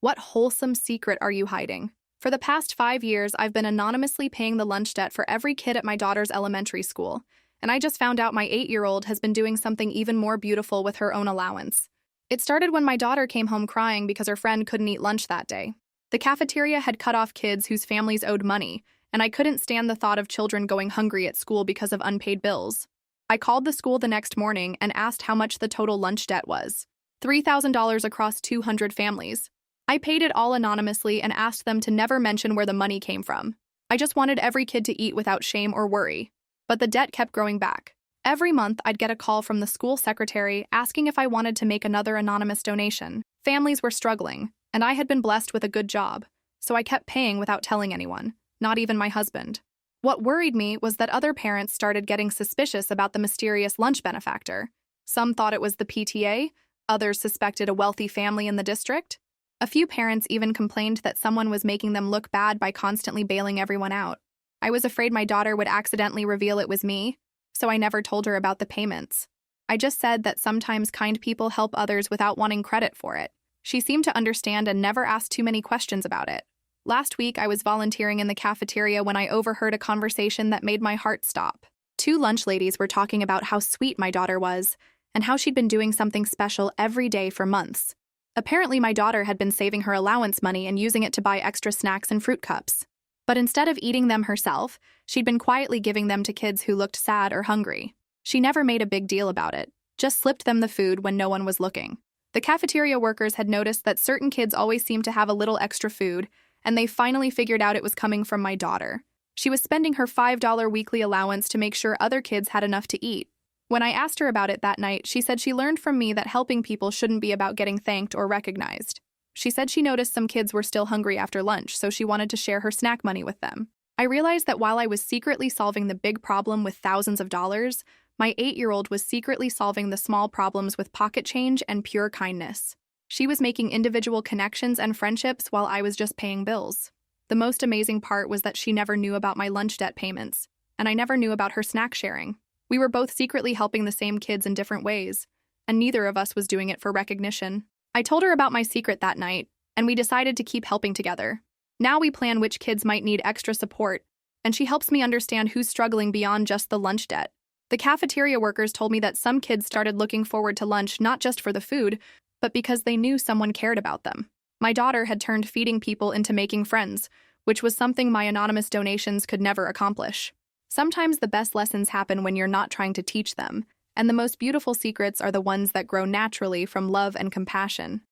What wholesome secret are you hiding? For the past 5 years, I've been anonymously paying the lunch debt for every kid at my daughter's elementary school, and I just found out my 8-year-old has been doing something even more beautiful with her own allowance. It started when my daughter came home crying because her friend couldn't eat lunch that day. The cafeteria had cut off kids whose families owed money, and I couldn't stand the thought of children going hungry at school because of unpaid bills. I called the school the next morning and asked how much the total lunch debt was. $3,000 across 200 families. I paid it all anonymously and asked them to never mention where the money came from. I just wanted every kid to eat without shame or worry. But the debt kept growing back. Every month, I'd get a call from the school secretary asking if I wanted to make another anonymous donation. Families were struggling, and I had been blessed with a good job, so I kept paying without telling anyone, not even my husband. What worried me was that other parents started getting suspicious about the mysterious lunch benefactor. Some thought it was the PTA, others suspected a wealthy family in the district. A few parents even complained that someone was making them look bad by constantly bailing everyone out. I was afraid my daughter would accidentally reveal it was me, so I never told her about the payments. I just said that sometimes kind people help others without wanting credit for it. She seemed to understand and never asked too many questions about it. Last week, I was volunteering in the cafeteria when I overheard a conversation that made my heart stop. Two lunch ladies were talking about how sweet my daughter was and how she'd been doing something special every day for months. Apparently, my daughter had been saving her allowance money and using it to buy extra snacks and fruit cups. But instead of eating them herself, she'd been quietly giving them to kids who looked sad or hungry. She never made a big deal about it, just slipped them the food when no one was looking. The cafeteria workers had noticed that certain kids always seemed to have a little extra food, and they finally figured out it was coming from my daughter. She was spending her $5 weekly allowance to make sure other kids had enough to eat. When I asked her about it that night, she said she learned from me that helping people shouldn't be about getting thanked or recognized. She said she noticed some kids were still hungry after lunch, so she wanted to share her snack money with them. I realized that while I was secretly solving the big problem with thousands of dollars, my 8-year-old was secretly solving the small problems with pocket change and pure kindness. She was making individual connections and friendships while I was just paying bills. The most amazing part was that she never knew about my lunch debt payments, and I never knew about her snack sharing. We were both secretly helping the same kids in different ways, and neither of us was doing it for recognition. I told her about my secret that night, and we decided to keep helping together. Now we plan which kids might need extra support, and she helps me understand who's struggling beyond just the lunch debt. The cafeteria workers told me that some kids started looking forward to lunch not just for the food, but because they knew someone cared about them. My daughter had turned feeding people into making friends, which was something my anonymous donations could never accomplish. Sometimes the best lessons happen when you're not trying to teach them, and the most beautiful secrets are the ones that grow naturally from love and compassion.